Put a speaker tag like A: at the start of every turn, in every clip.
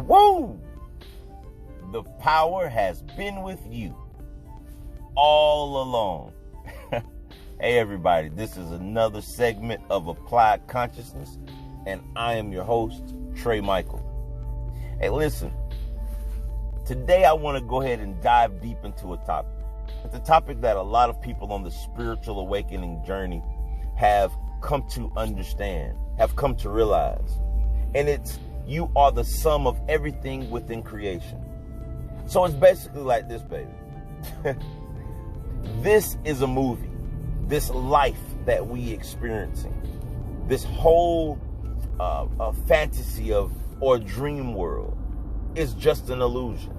A: Woo! The power has been with you all along. Hey everybody, this is another segment of Applied Consciousness, and I am your host, Trey Michael. Hey listen, today I want to go ahead and dive deep into a topic. It's a topic that a lot of people on the spiritual awakening journey have come to understand, have come to realize. And it's, you are the sum of everything within creation. So it's basically like this, baby. This is a movie. This life that we experiencing, this whole fantasy of or dream world is just an illusion.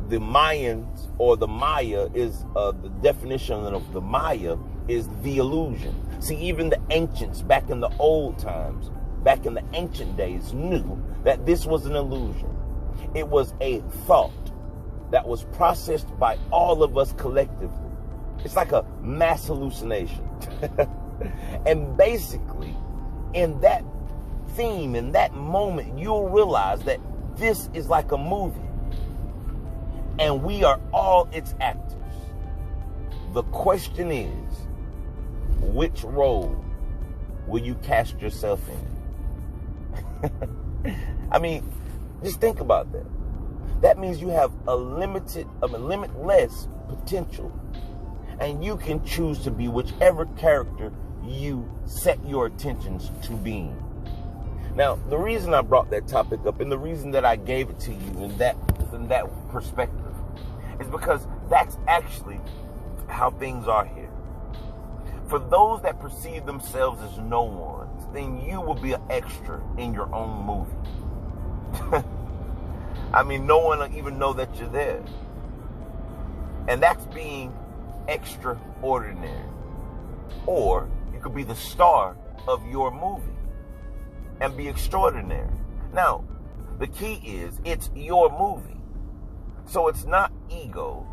A: The Mayans, or the Maya, is the definition of the Maya is the illusion. See, even the ancients back in the old times, back in the ancient days, knew that this was an illusion. It was a thought that was processed by all of us collectively. It's like a mass hallucination. And basically, in that theme, in that moment, you'll realize that this is like a movie. And we are all its actors. The question is, which role will you cast yourself in? I mean, just think about that. That means you have a limitless potential. And you can choose to be whichever character you set your attentions to being. Now, the reason I brought that topic up and the reason that I gave it to you in that perspective is because that's actually how things are here. For those that perceive themselves as no ones, then you will be an extra in your own movie. I mean, no one will even know that you're there. And that's being extraordinary. Or you could be the star of your movie and be extraordinary. Now, the key is it's your movie. So it's not ego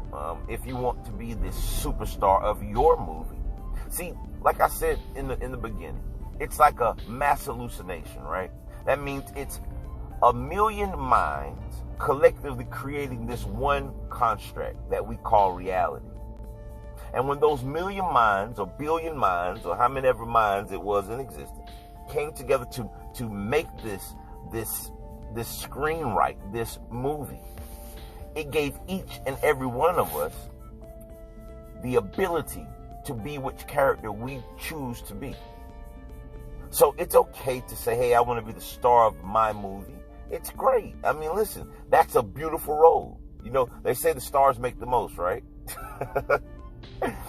A: if you want to be this superstar of your movie. See, like I said in the beginning, it's like a mass hallucination, right? That means it's a million minds collectively creating this one construct that we call reality. And when those million minds or billion minds or how many ever minds it was in existence came together to make this screenwrite, this movie, it gave each and every one of us the ability to be which character we choose to be. So it's okay to say, hey, I want to be the star of my movie. It's great. I mean, listen, that's a beautiful role. You know, they say the stars make the most, right?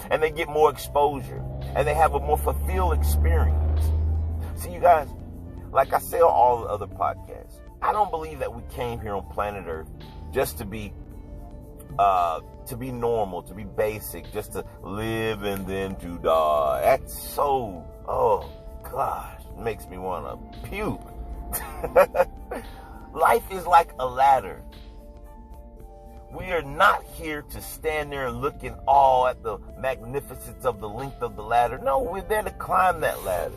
A: And they get more exposure. And they have a more fulfilled experience. See, you guys, like I say on all the other podcasts, I don't believe that we came here on planet Earth just to be normal, to be basic, just to live and then to die. That's so, oh gosh, it makes me want to puke. Life is like a ladder. We are not here to stand there and look in awe at the magnificence of the length of the ladder. No, we're there to climb that ladder.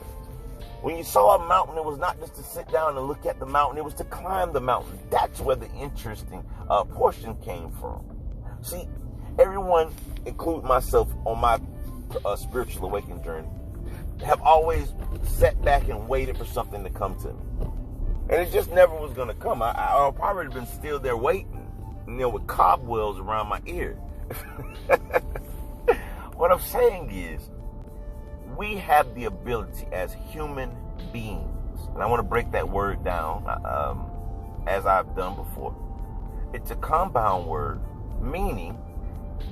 A: When you saw a mountain, it was not just to sit down and look at the mountain. It was to climb the mountain. That's where the interesting portion came from. See, everyone, including myself on my spiritual awakening journey, have always sat back and waited for something to come to me. And it just never was going to come. I'll probably have been still there waiting, you know, with cobwebs around my ear. What I'm saying is, we have the ability as human beings, and I want to break that word down as I've done before. It's a compound word, meaning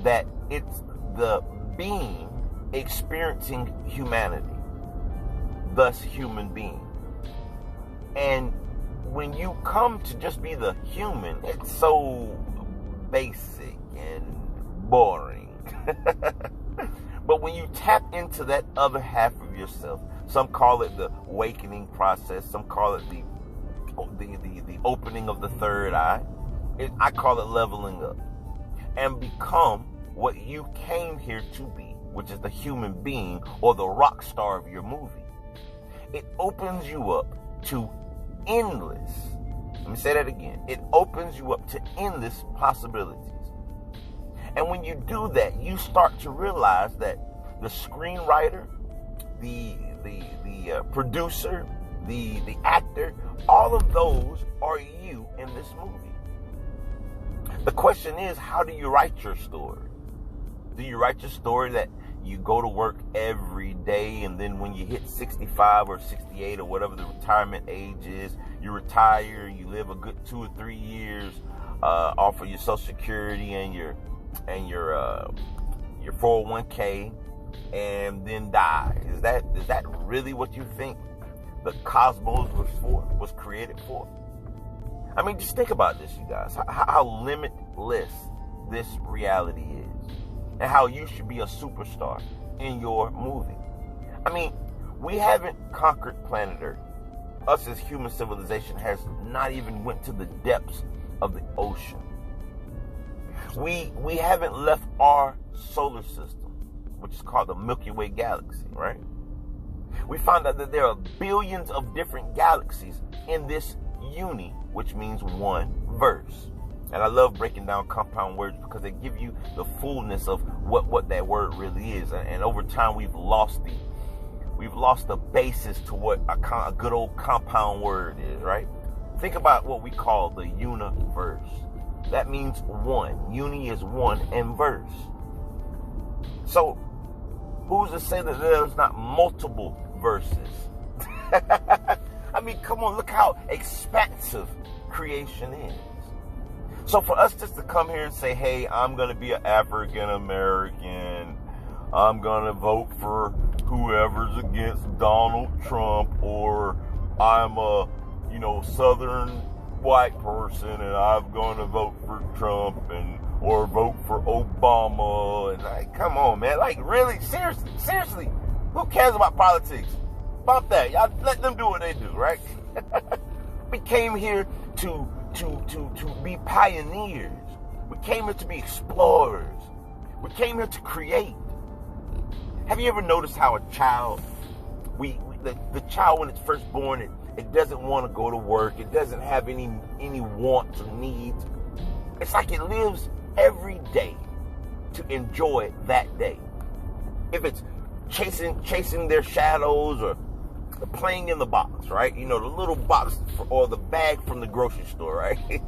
A: that it's the being experiencing humanity, thus human being. And when you come to just be the human, it's so basic and boring. But when you tap into that other half of yourself, some call it the awakening process, some call it the opening of the third eye. I call it leveling up. And become what you came here to be, which is the human being or the rock star of your movie. It opens you up to endless Let me say that again. It opens you up to endless possibilities. And when you do that, you start to realize that the screenwriter, the producer, the actor, all of those are you in this movie. The question is, how do you write your story? Do you write your story that you go to work every day, and then when you hit 65 or 68 or whatever the retirement age is, you retire, you live a good 2 or 3 years off of your Social Security and your 401k, and then die? Is that really what you think the cosmos was created for? I mean, just think about this, you guys. How limitless this reality is, and how you should be a superstar in your movie. I mean, we haven't conquered planet Earth. Us as human civilization has not even went to the depths of the ocean. We haven't left our solar system, which is called the Milky Way galaxy, right? We found out that there are billions of different galaxies in this uni, which means one verse. And I love breaking down compound words because they give you the fullness of what that word really is. And over time, we've lost the basis to what a good old compound word is, right? Think about what we call the universe. That means one. Uni is one and verse. So who's to say that there's not multiple verses? I mean, come on, look how expansive creation is. So for us just to come here and say, hey, I'm going to be an African American, I'm going to vote for whoever's against Donald Trump, or I'm a, Southern white person and I'm going to vote for Trump, or vote for Obama, and like, come on, man, like, really, seriously, who cares about politics? Bump that, y'all let them do what they do, right? We came here to be pioneers. We came here to be explorers. We came here to create. Have you ever noticed how a child, the child when it's first born, it doesn't want to go to work. It doesn't have any wants or needs. It's like it lives every day to enjoy that day. If it's chasing their shadows, or playing in the box, right? The little box or the bag from the grocery store, right?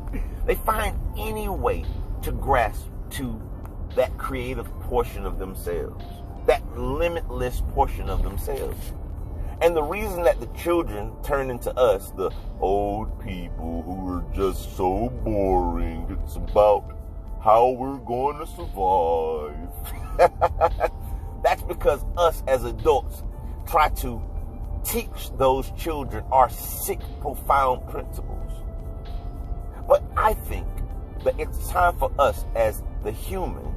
A: They find any way to grasp to that creative portion of themselves, that limitless portion of themselves. And the reason that the children turn into us, the old people who are just so boring, it's about how we're going to survive. That's because us as adults try to teach those children our sick, profound principles. But I think that it's time for us as the human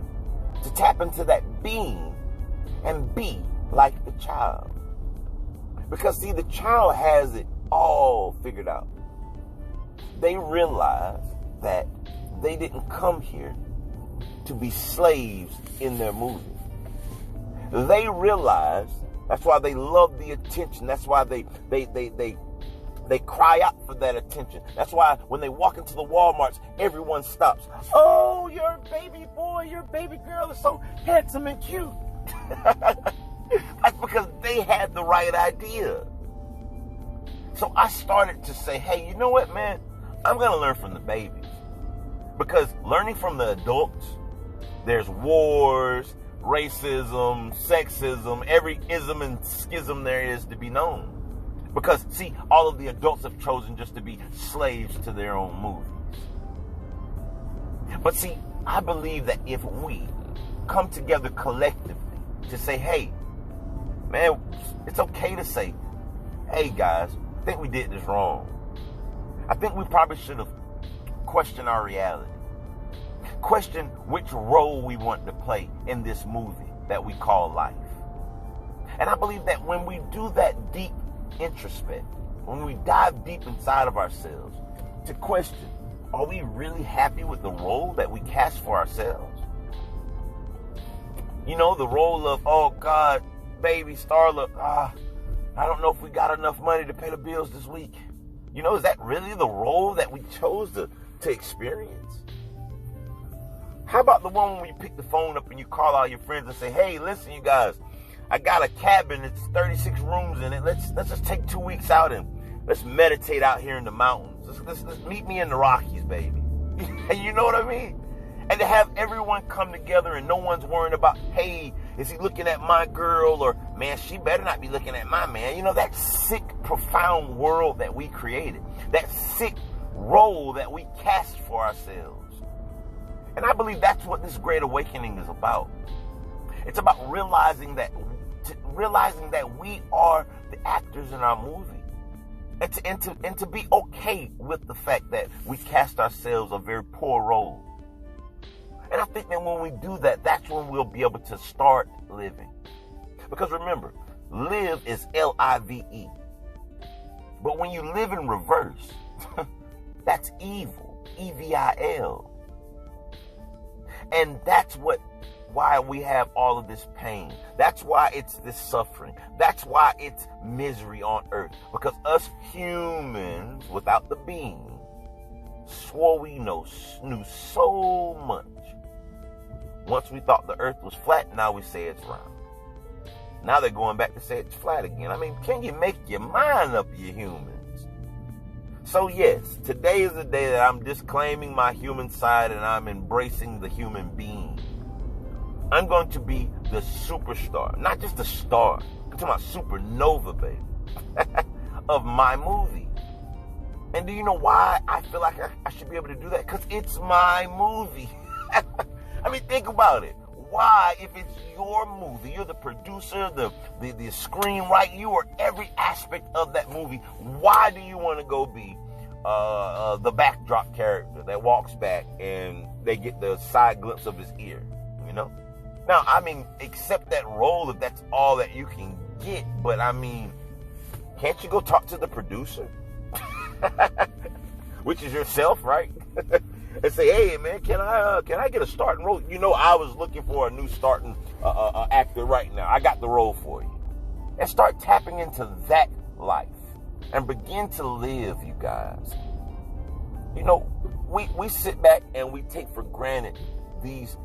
A: to tap into that being and be like the child. Because see, the child has it all figured out. They realize that they didn't come here to be slaves in their movie. They realize that's why they love the attention. That's why they cry out for that attention. That's why when they walk into the Walmarts, everyone stops. Oh, your baby boy, your baby girl is so handsome and cute. That's because they had the right idea. So I started to say, hey, you know what, man? I'm going to learn from the babies. Because learning from the adults, there's wars, racism, sexism, every ism and schism there is to be known. Because, see, all of the adults have chosen just to be slaves to their own movies. But see, I believe that if we come together collectively to say, hey, man, it's okay to say, hey, guys, I think we did this wrong. I think we probably should have questioned our reality. Question which role we want to play in this movie that we call life. And I believe that when we do that deep introspect, when we dive deep inside of ourselves to question, are we really happy with the role that we cast for ourselves? The role of, oh God, baby Starla, I don't know if we got enough money to pay the bills this week. You know, is that really the role that we chose to experience? How about the one when you pick the phone up and you call all your friends and say, hey, listen, you guys, I got a cabin. It's 36 rooms in it. Let's just take 2 weeks out and let's meditate out here in the mountains. Let's meet me in the Rockies, baby. You know what I mean? And to have everyone come together and no one's worrying about, hey, is he looking at my girl? Or, man, she better not be looking at my man. You know, that sick, profound world that we created. That sick role that we cast for ourselves. And I believe that's what this Great Awakening is about. It's about realizing that we are the actors in our movie. And to be okay with the fact that we cast ourselves a very poor role. And I think that when we do that, that's when we'll be able to start living. Because remember, live is L-I-V-E. But when you live in reverse, that's evil, E-V-I-L. And that's why we have all of this pain. That's why it's this suffering. That's why it's misery on earth. Because us humans, without the being, swore we knew so much. Once we thought the earth was flat, now we say it's round. Now they're going back to say it's flat again. I mean, can you make your mind up, you humans? So yes, today is the day that I'm disclaiming my human side and I'm embracing the human being. I'm going to be the superstar, not just a star. I'm talking about supernova, baby, of my movie. And do you know why I feel like I should be able to do that? Because it's my movie. I mean, think about it. Why, if it's your movie, you're the producer, the screenwriter, you are every aspect of that movie, why do you want to go be the backdrop character that walks back and they get the side glimpse of his ear, you know? Now, I mean, accept that role if that's all that you can get, but I mean, can't you go talk to the producer? Which is yourself, right? And say, hey, man, can I get a starting role? You know, I was looking for a new starting actor right now. I got the role for you. And start tapping into that life and begin to live, you guys. You know, we sit back and we take for granted these,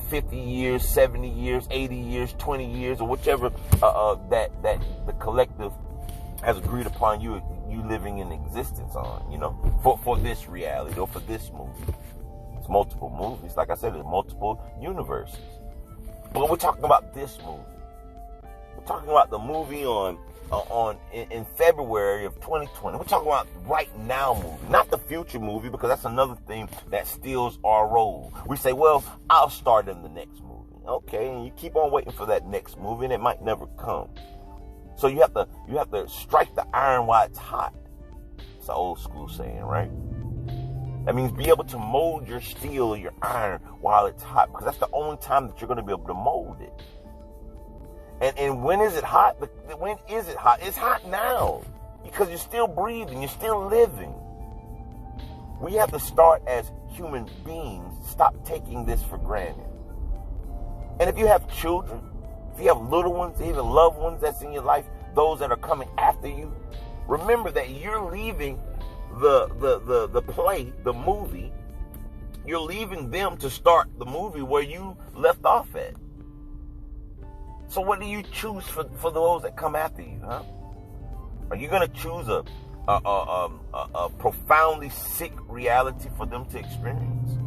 A: 50 years, 70 years, 80 years, 20 years, or whichever that the collective has agreed upon you living in existence on, for this reality or for this movie. It's multiple movies. Like I said, there's multiple universes. But we're talking about this movie. We're talking about the movie in February of 2020. We're talking about right now movie, not the future movie, because that's another thing that steals our role. We say, well, I'll start in the next movie. Okay, and you keep on waiting for that next movie, and it might never come. So you have to strike the iron while it's hot. It's an old school saying, right? That means be able to mold your steel or your iron while it's hot, because that's the only time that you're going to be able to mold it. And when is it hot? When is it hot? It's hot now, because you're still breathing, you're still living. We have to start as human beings, stop taking this for granted. And if you have children, if you have little ones, even loved ones that's in your life, those that are coming after you, remember that you're leaving the play, the movie, you're leaving them to start the movie where you left off at. So what do you choose for those that come after you, huh? Are you going to choose a profoundly sick reality for them to experience?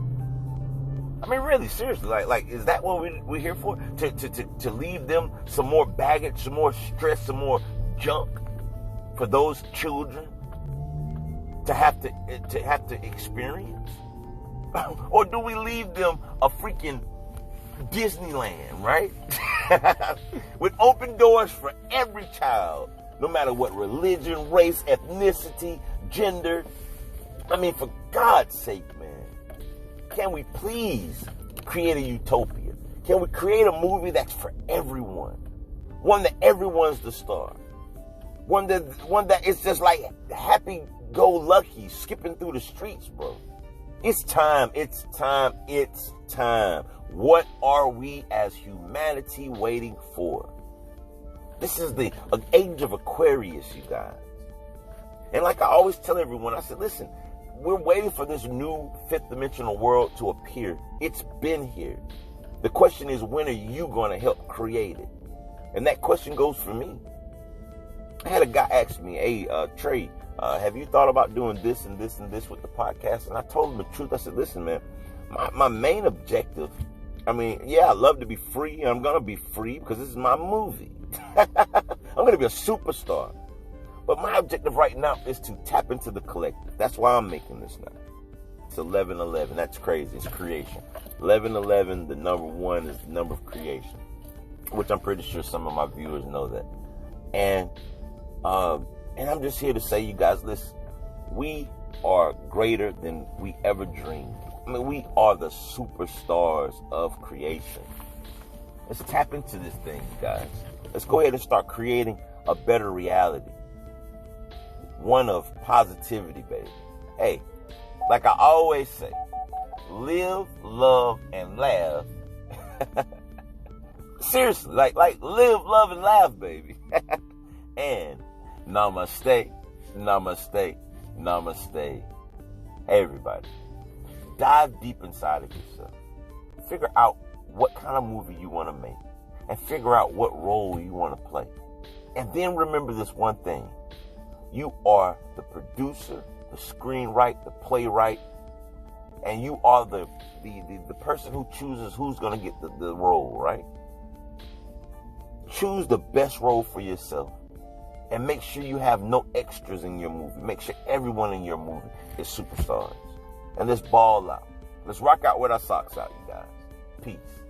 A: I mean, really, seriously, like, is that what we're here for? To leave them some more baggage, some more stress, some more junk for those children to have to experience? Or do we leave them a freaking Disneyland, right? With open doors for every child, no matter what religion, race, ethnicity, gender. I mean, for God's sake, man. Can we please create a utopia? Can we create a movie that's for everyone? One that everyone's the star. One that is just like happy-go-lucky, skipping through the streets, bro. It's time. What are we as humanity waiting for? This is the age of Aquarius, you guys. And like I always tell everyone, I said, listen, we're waiting for this new fifth dimensional world to appear. It's been here. The question is, when are you going to help create it? And that question goes for me. I had a guy ask me, hey, Trey, have you thought about doing this and this and this with the podcast? And I told him the truth. I said, listen, man, my main objective, I mean, yeah, I love to be free. I'm going to be free because this is my movie. I'm going to be a superstar. But my objective right now is to tap into the collective. That's why I'm making this now. It's 1111. That's crazy. It's creation. 1111, the number 1 is the number of creation, which I'm pretty sure some of my viewers know that. And I'm just here to say, you guys, listen, we are greater than we ever dreamed. I mean, we are the superstars of creation. Let's tap into this thing, you guys. Let's go ahead and start creating a better reality. One of positivity, baby. Hey, like I always say, live, love, and laugh. Seriously, like live, love, and laugh, baby. And namaste, namaste, namaste. Hey, everybody, dive deep inside of yourself. Figure out what kind of movie you want to make, and figure out what role you want to play. And then remember this one thing. You are the producer, the screenwriter, the playwright, and you are the person who chooses who's going to get the role, right? Choose the best role for yourself, and make sure you have no extras in your movie. Make sure everyone in your movie is superstars. And let's ball out. Let's rock out with our socks out, you guys. Peace.